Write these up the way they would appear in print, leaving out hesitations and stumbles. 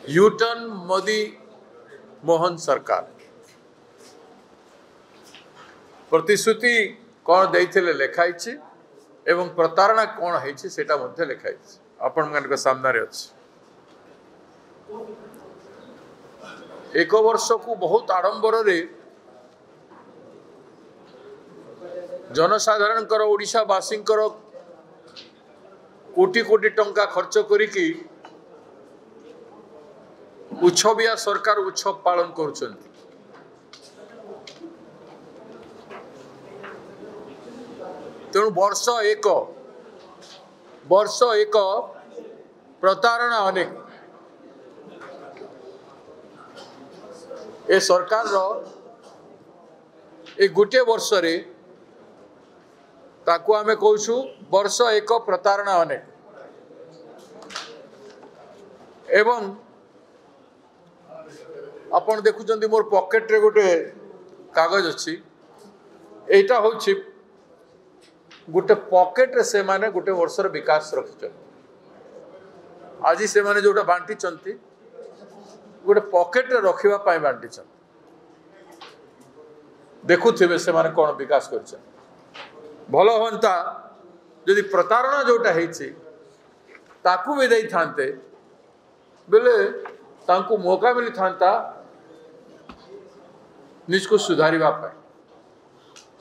U turn Modi Mohan सरकार प्रतिश्रुति कौन देते लिखाई एवं प्रतारणा कौन है लिखाई आपण मान सामने अच्छे एक वर्ष को बहुत आडंबर जनसाधारण ओडिशावासी कोटी कोटी टंका खर्च करिकी उत्सविया सरकार उत्सव पालन कर तेणु वर्ष एक प्रतारणा अनेक ए सरकार ए गोटे वर्ष रे ताकू आमे कहूँ वर्ष एक प्रतारणा अनेक एवं आपण देखुं मोर पॉकेट रे गोटे कागज अच्छी एटा हूँ गोटे पॉकेट रे से माने गोटे वर्षर विकास रखिछन आज से माने जोटा बांटी गोटे पॉकेट रे रखिबा पाई बांटी देखुथिबे से माने कोन विकास करछन भल होता यदि प्रतारणा जोटा है ताकू भी दे थांते बेले तांकू मौका मिली था निज को सुधारिबा पाई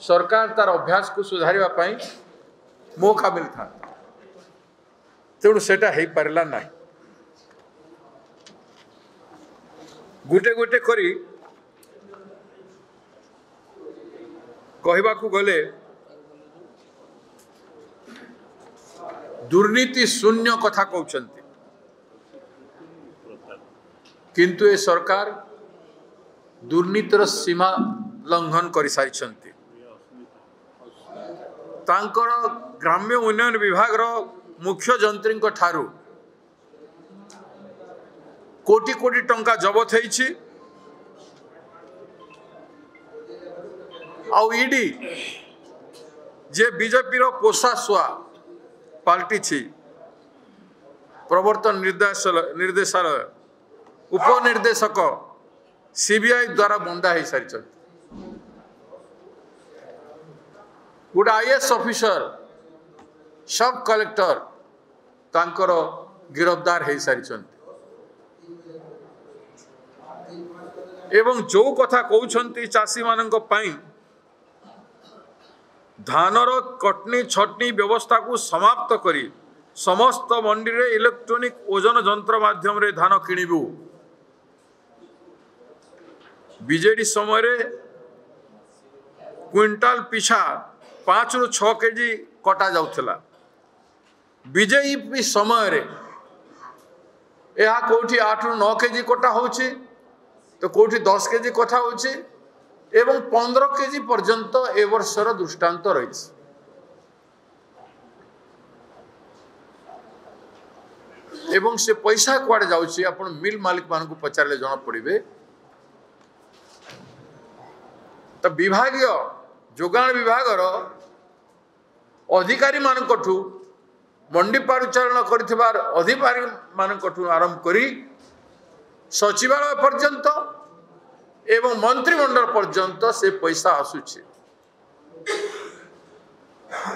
सरकार तार अभ्यास को सुधारिबा पाई मौका मिली था तेणु सेटा है पारला नहीं गुटे गुटे करी कहबा को गले दुर्नीति शून्य कथा कहते किंतु ये सरकार दुर्नीतिर सीमा लंघन कर सारी ग्राम्य उन्नयन विभाग मुख्य जंत्री ठारू कोटी कोटी टंका जबत होईछि आउ ईडी जे बीजेपी रो पोषा सुआ पाल्टी प्रवर्तन निर्देशालय उपनिर्देशक सीबीआई द्वारा बंदा हो सारी गोटे आईएएस ऑफिसर सब कलेक्टर तांकर गिरफ्तार हो सारी एवं जो कथा कहते चाषी मान धानर कटनी छटनी व्यवस्था को समाप्त करी समस्त मंडी रे इलेक्ट्रॉनिक ओजन यंत्र माध्यम रे धान किणिबू बीजेडी समय रे क्विंटाल पिछा 5 रु 6 केजी कटा जाउथला बीजेपी समय रे यह कोठी 8 रु 9 केजी कटा होची तो कोठी 10 केजी कटा होची एवं 15 केजी पर्यंत ए वर्षर दृष्टांत रही एवं से पैसा कुआडे जाउची आपण मिल मालिक मान को पचारले जना पड़िबे तो विभागीय जोगान विभागर अधिकारी मानकठू मंडी परिचालन करिथिबार अधिकारी मानकठू आरंभ करी सचिवालय पर्यंत एवं मंत्रिमंडल पर्यंत से पैसा आसुचे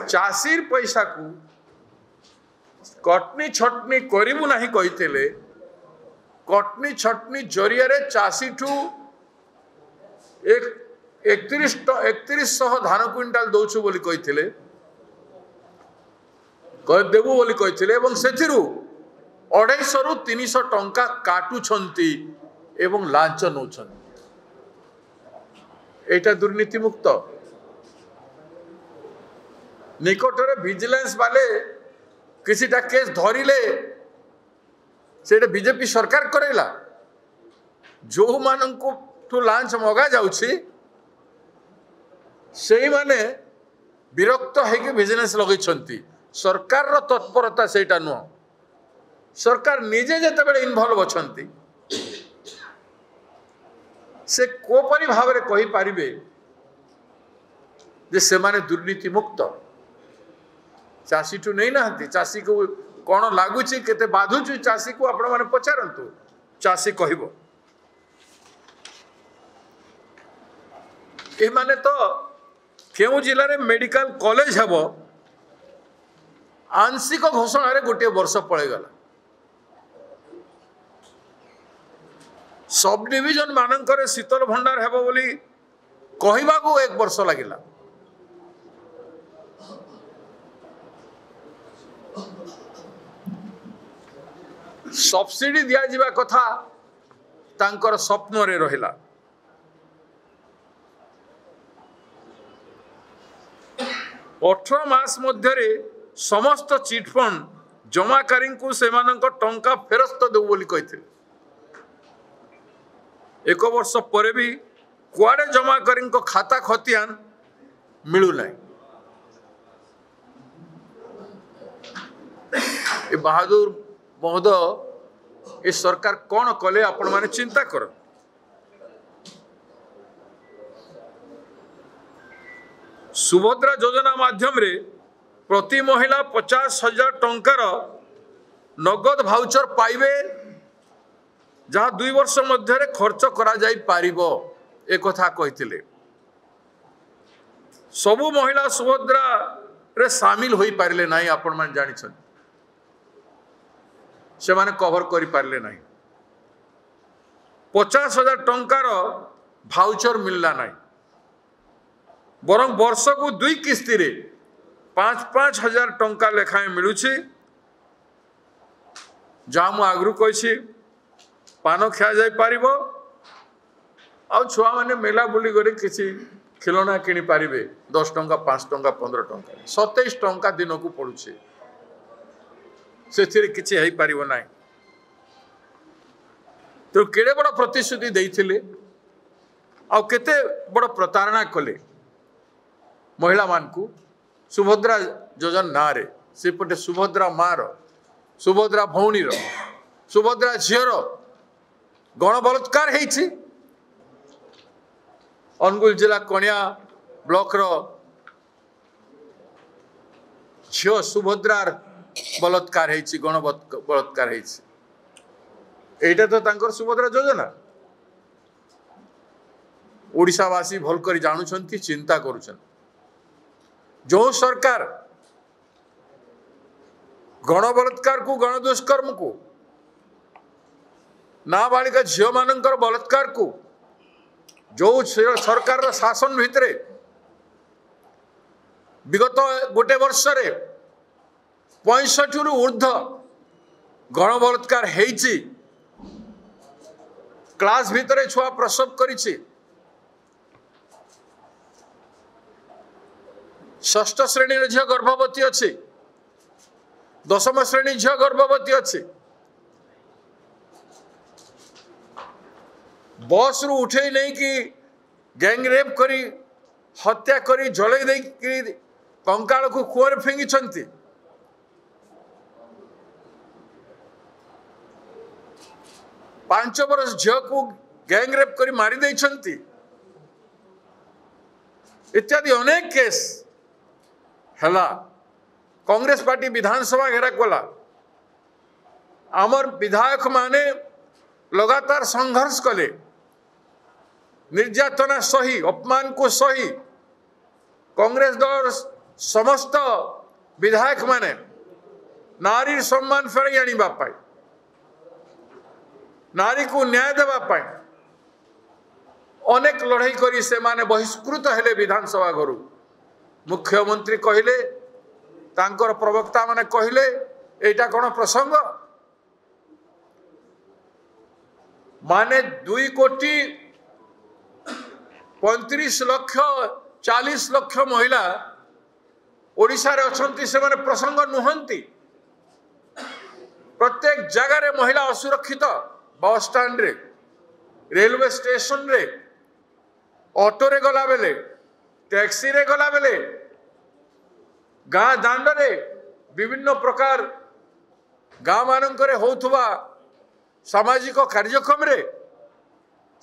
चाषीर पैसा को कटनी छटनी करिबु नाही कहितेले कटनी छटनी जरिया रे चाषी ठू एक 3100 धान क्विंटाल दौछु बोली कहितेले देबु बोली कहितेले एवं सेथिरु 250 रु 300 टंका काटुछंती एवं लांच नौछंती एटा दुर्नीति मुक्त निकटरे विजिलेंस वाले किसीटा केस धरिले सेटा बीजेपी सरकार करेला जो माननको ठू लांच मगा जाउछि सेही माने विरक्त हेके विजिलेंस लगैछंती सरकार रो तत्परता सेटा नुह सरकार निजे जते बेले इन्वॉल्व अछंती से कोपरी भाव में कही पारिबे जे से माने दुर्नीति मुक्त चाषी ठू नहीं ना चाषी को कौन लगुच के बाधुच चाषी को आपण मैंने पचारतु चाषी कहब ए माने तो केउ जिले में मेडिकल कॉलेज हेब आंशिक घोषणा रे गोटे वर्ष पळेगला सब डिविजन मानकर शीतल भंडार हेब बोली कहवा को 1 वर्ष लगिला सब्सिडी दिया जिबा कथा तांकर स्वप्न रे रहिला 18 मास मध्य समस्त चिटफंड जमाकारी को सेमानक टंका फेरस्त देव बोली कहते 1 वर्ष पर भी कुआडे जमाकारी खाता खतियान मिलू ना बहादुर महोदय ये सरकार कौन कले आपण माने चिंता कर सुभद्रा योजना माध्यम रे प्रति महिला 50,000 टंकार नगद भाउचर पाइबे जहाँ 2 वर्ष मध्य खर्च करा जाई पारिबो ए कथा कहिथिले सबु महिला सुभद्रा रे शामिल होई पारिले नाही आपण मान जानिछन से माने कवर करि पारले नहीं 50,000 टंकार भाउचर मिलला नहीं बरं वर्ष को 2 किस्ती रे 5-5 हजार टंका लेखाएं मिलुछि जहाँ मु आगरू कहि पान खिया जाई पारिबो आ छुआ माने मेला बुली गरे किछि खिलौना किनी पारिबे 10 टंका 5 टंका 15 टंका 27 टंका दिन को पड़ुछि से किसी है पार ना तो केड़े बड़ प्रतिश्रुति देइथिले आ केते बड़ प्रतारणा कले महिला मानकू सुभद्रा योजना ना रे सेपटे सुभद्रा मार सुभद्रा भौणीर सुभद्रा झीर गण बलात्कार होइछि अनुगुल जिला कणिया ब्लॉक रो झील सुभद्रार बलात्कार होइछि गण बलात्कार होइछि एटा तो तांकर सुभद्रा योजना ओडिशावासी भल कर जानुछंती चिंता करूछन जो सरकार गण बलात्कार को गण दुष्कर्म को नाबालिका झील मानकर बलात्कार को जो सरकार शासन भितरे विगत गोटे वर्ष रे 65 रु ऊर्ध्व गण बलात्कार हेइछि क्लास भितरे छुआ प्रसव करिछि 6ठ श्रेणी झील गर्भवती अच्छी 10म श्रेणी झील गर्भवती अच्छी बस रु उठे नहीं कि गैंग रेप करी हत्या करी जलई दे कंकाल को कुआं फिंगी 5 वर्ष झील को गैंग रेप करी मारी देइछंती इत्यादि अनेक केस हला कांग्रेस पार्टी विधानसभा घेरा कला आमर विधायक माने लगातार संघर्ष कले निर्यातना सही अपमान को सही कांग्रेस दल समस्त विधायक माने नारी सम्मान फेरई आनिबा पाई नारी को न्याय देवा पाई अनेक लड़ाई करी से माने बहिष्कृत हेले विधानसभा घर मुख्यमंत्री कहले तांकर प्रवक्ता माने कहले एटा कोन प्रसंग माने 2 कोटी 35 लक्ष 40 लक्ष महिला ओडिशा रे अछंती से माने प्रसंग नुहंती प्रत्येक जगह रे महिला असुरक्षित बस स्टैंड रे रेलवे स्टेशन रे ऑटो रे गला बेले टैक्सी रे गला बेले गाँ दांड रे विभिन्न प्रकार गाँ मानक होथुवा सामाजिक कार्यक्रम रे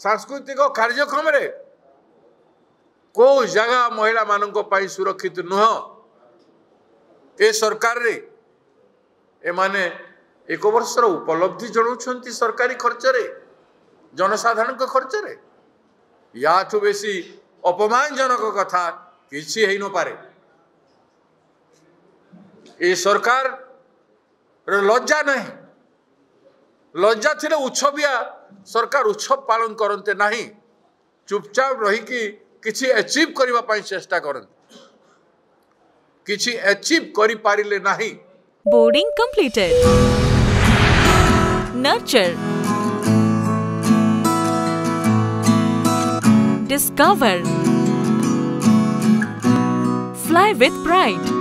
सांस्कृतिक कार्यक्रम रे को जगह महिला मानक पाई सुरक्षित नुह ए सरकार रे ए माने एक वर्षर उपलब्धि जनाउछन्ति सरकारी खर्चरे जनसाधारण खर्चरे याठू बेसी अपमानजनक कथा किछि हेइ न पारे। ए सरकार लज्जा नहीं, लज्जा थिले उत्सविया सरकार उत्सव पालन करते नहीं, चुपचाप रही किछि अचीव करबा पई चेष्टा करते, किछि अचीव करि पारिले नहीं। Boarding completed. Nurture, discover, fly with pride.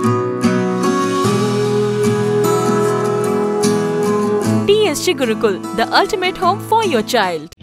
TSG Gurukul, the ultimate home for your child.